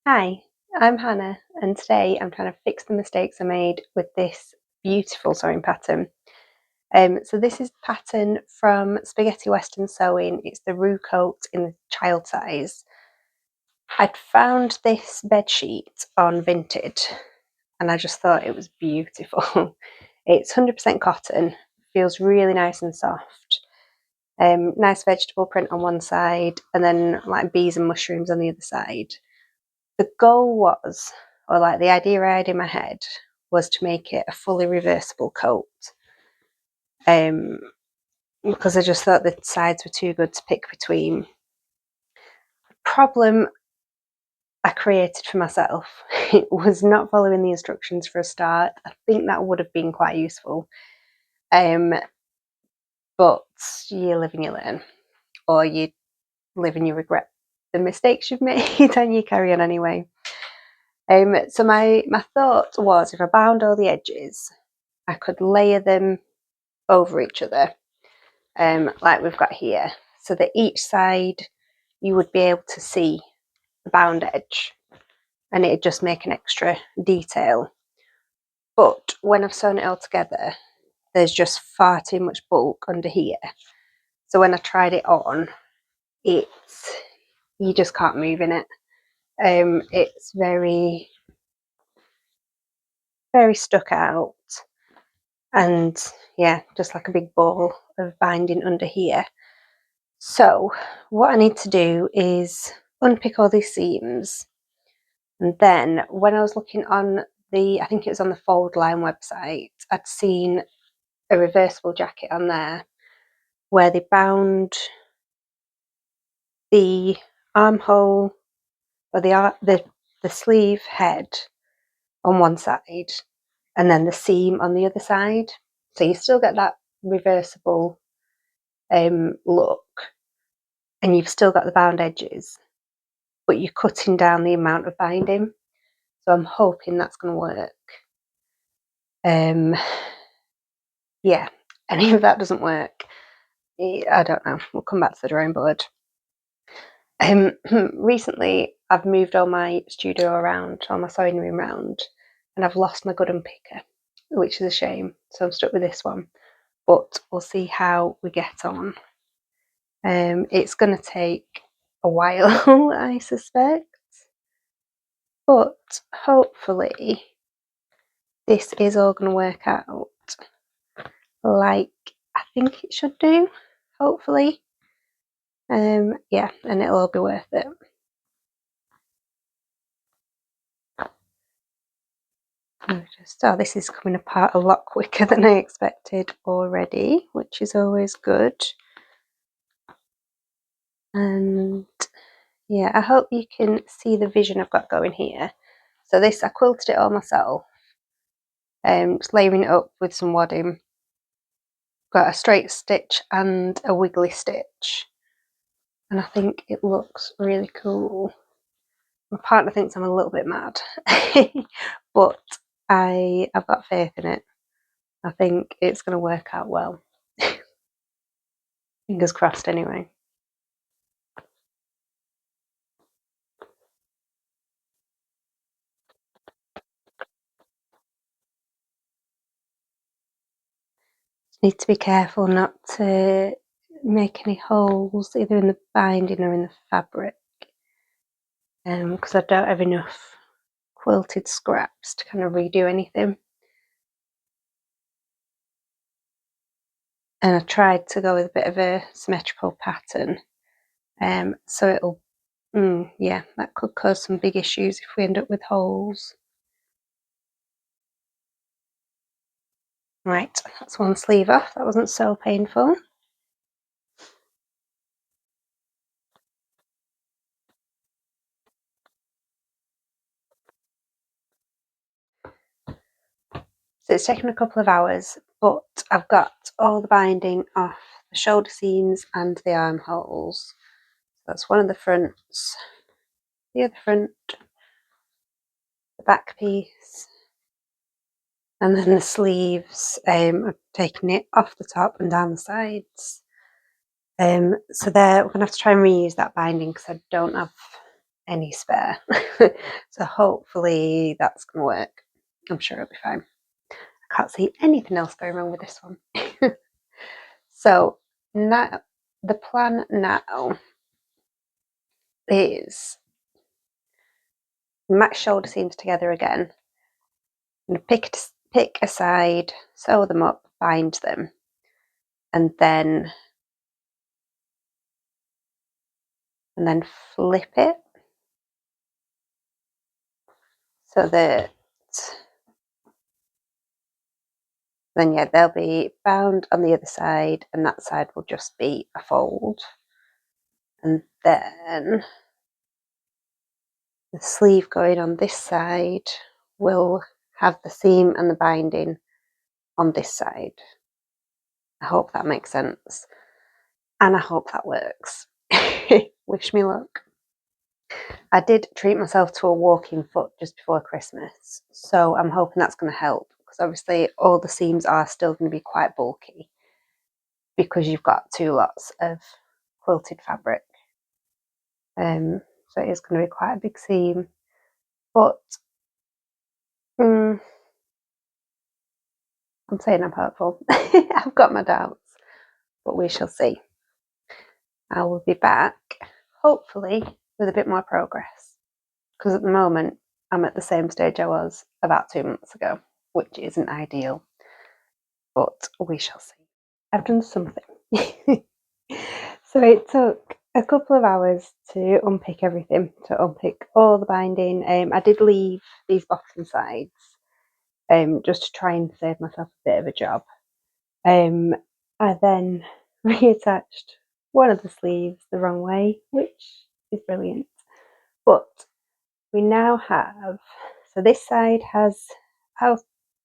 Hi, I'm Hannah, and today I'm trying to fix the mistakes I made with this beautiful sewing pattern. So this is the pattern from Spaghetti Western Sewing. It's the Roo coat in the child size. I'd found this bed sheet on Vinted, and I just thought it was beautiful. It's 100% cotton, feels really nice and soft. Nice vegetable print on one side, and then like bees and mushrooms on the other side. The goal was, or like the idea I had in my head, was to make it a fully reversible coat. Because I just thought the sides were too good to pick between. Problem I created for myself it was not following the instructions for a start. I think that would have been quite useful. But you live and you learn, or you live and you regret the mistakes you've made and you carry on anyway. So my thought was, if I bound all the edges, I could layer them over each other, like we've got here, so that each side you would be able to see the bound edge, and it'd just make an extra detail. But when I've sewn it all together, there's just far too much bulk under here. So when I tried it on, you just can't move in it. It's very, very stuck out, and yeah, just like a big ball of binding under here. So what I need to do is unpick all these seams, and then when I was looking on I think it was on the Fold Line website, I'd seen a reversible jacket on there where they bound the armhole, or the sleeve head on one side, and then the seam on the other side. So you still get that reversible look, and you've still got the bound edges, but you're cutting down the amount of binding. So I'm hoping that's going to work. Yeah, and if that doesn't work, I don't know. We'll come back to the drawing board. Recently, I've moved all my studio around, all my sewing room around, and I've lost my good unpicker, which is a shame. So I'm stuck with this one, but we'll see how we get on. It's going to take a while, I suspect, but hopefully this is all going to work out like I think it should do, hopefully. Yeah, and it'll all be worth it. Oh, this is coming apart a lot quicker than I expected already, which is always good. And yeah, I hope you can see the vision I've got going here. So this, I quilted it all myself, just layering it up with some wadding. Got a straight stitch and a wiggly stitch, and I think it looks really cool. My partner thinks I'm a little bit mad, but I've got faith in it. I think it's going to work out well. Fingers crossed anyway. Need to be careful not to make any holes either in the binding or in the fabric, because I don't have enough quilted scraps to kind of redo anything. And I tried to go with a bit of a symmetrical pattern, so it'll, yeah, that could cause some big issues if we end up with holes. Right, that's one sleeve off. That wasn't so painful. So it's taken a couple of hours, but I've got all the binding off the shoulder seams and the armholes. That's one of the fronts, the other front, the back piece, and then the sleeves. I've taken it off the top and down the sides. So there, we're going to have to try and reuse that binding because I don't have any spare. So hopefully that's going to work. I'm sure it'll be fine. I can't see anything else going wrong with this one. So now the plan now is match shoulder seams together again. I'm going to pick a side, sew them up, bind them, and then flip it so that then they'll be bound on the other side, and that side will just be a fold. And then the sleeve going on this side will have the seam and the binding on this side. I hope that makes sense, and I hope that works. Wish me luck. I did treat myself to a walking foot just before Christmas, so I'm hoping that's going to help, because obviously all the seams are still going to be quite bulky because you've got 2 lots of quilted fabric. So it is going to be quite a big seam, but I'm saying I'm hopeful. I've got my doubts, but we shall see. I will be back, hopefully, with a bit more progress, because at the moment I'm at the same stage I was about 2 months ago, which isn't ideal, but we shall see. I've done something. So it took a couple of hours to unpick everything, to unpick all the binding. I did leave these bottom sides just to try and save myself a bit of a job. I then reattached one of the sleeves the wrong way, which is brilliant. But we now have, so this side has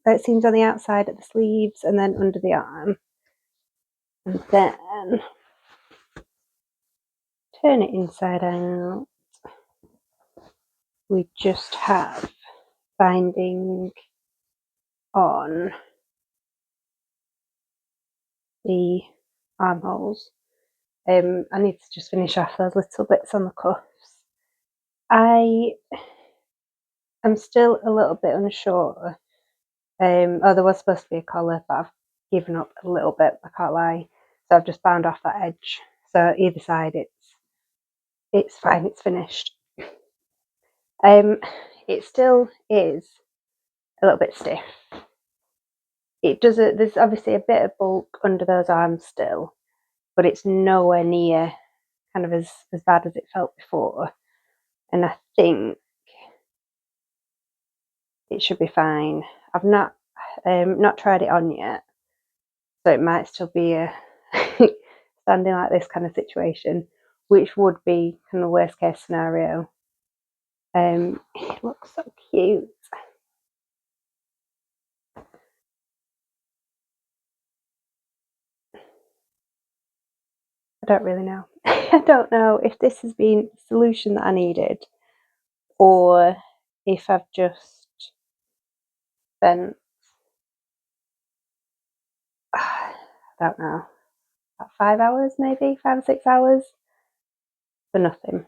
it seams on the outside of the sleeves and then under the arm. And then turn it inside out. We just have binding on the armholes. I need to just finish off those little bits on the cuffs. I am still a little bit unsure. There was supposed to be a collar, but I've given up a little bit, I can't lie. So I've just bound off that edge. So either side it's fine, it's finished. It still is a little bit stiff. There's obviously a bit of bulk under those arms still, but it's nowhere near kind of as bad as it felt before. And I think it should be fine. I've not tried it on yet, so it might still be a standing like this kind of situation, which would be kind of worst case scenario. It looks so cute. I don't really know. I don't know if this has been the solution that I needed, or if I've just spent, I don't know, about 5 hours, maybe 5 or 6 hours for nothing.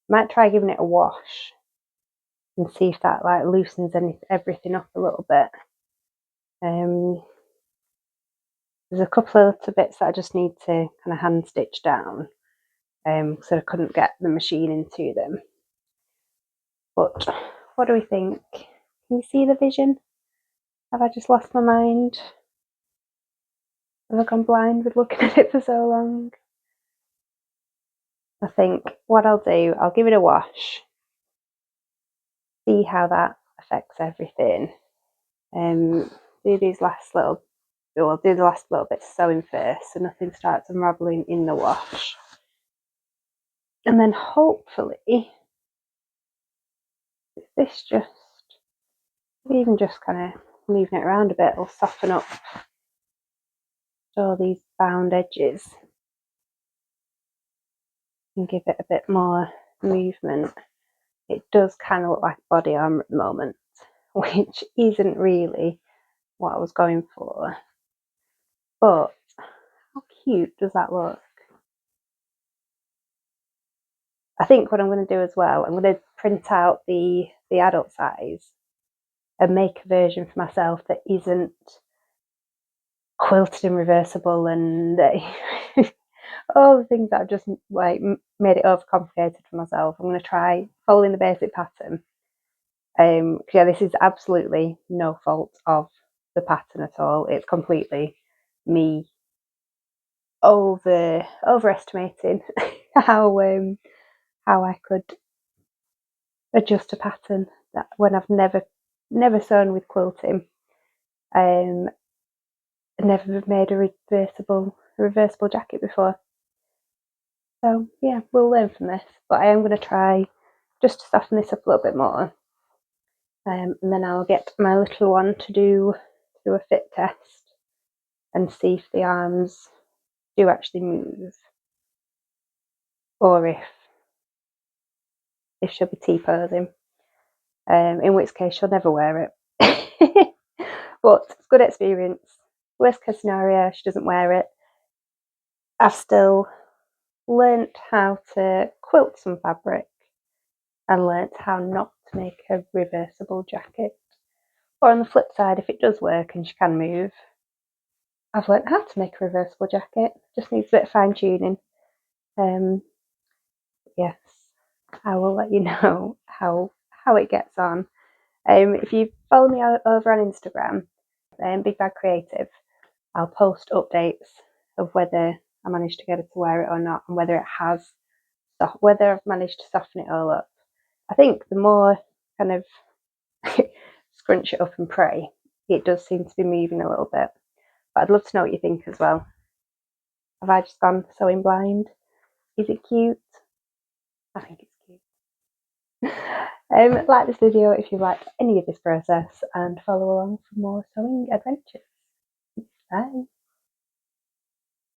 Might try giving it a wash and see if that like loosens everything up a little bit. There's a couple of little bits that I just need to kind of hand stitch down, so I couldn't get the machine into them. But what do we think? Can you see the vision? Have I just lost my mind? Have I gone blind with looking at it for so long? I think what I'll do, I'll give it a wash, see how that affects everything. Do the last little bit of sewing first, so nothing starts unraveling in the wash. And then hopefully, this even just kind of moving it around a bit will soften up all these bound edges and give it a bit more movement. It does kind of look like body armour at the moment, which isn't really what I was going for. But how cute does that look? I think what I'm going to do as well, I'm going to print out the adult size and make a version for myself that isn't quilted and reversible and all the things that I've just like made it overcomplicated for myself. I'm going to try following the basic pattern. Yeah, this is absolutely no fault of the pattern at all. It's completely me overestimating how I could adjust a pattern that when I've never sewn with quilting, never made a reversible jacket before. So yeah, we'll learn from this. But I am going to try just to soften this up a little bit more, and then I'll get my little one to do a fit test and see if the arms do actually move, or if she'll be T-posing. In which case she'll never wear it. But it's good experience. Worst case scenario, she doesn't wear it. I've still learnt how to quilt some fabric and learnt how not to make a reversible jacket. Or on the flip side, if it does work and she can move, I've learnt how to make a reversible jacket. Just needs a bit of fine tuning. Yes, I will let you know how it gets on. If you follow me over on Instagram, Big Bag Creative, I'll post updates of whether I managed to get her to wear it or not, and whether I've managed to soften it all up. I think the more kind of scrunch it up and pray, it does seem to be moving a little bit. But I'd love to know what you think as well. Have I just gone sewing blind? Is it cute? I think it's cute. Like this video if you've liked any of this process, and follow along for more sewing adventures. Bye.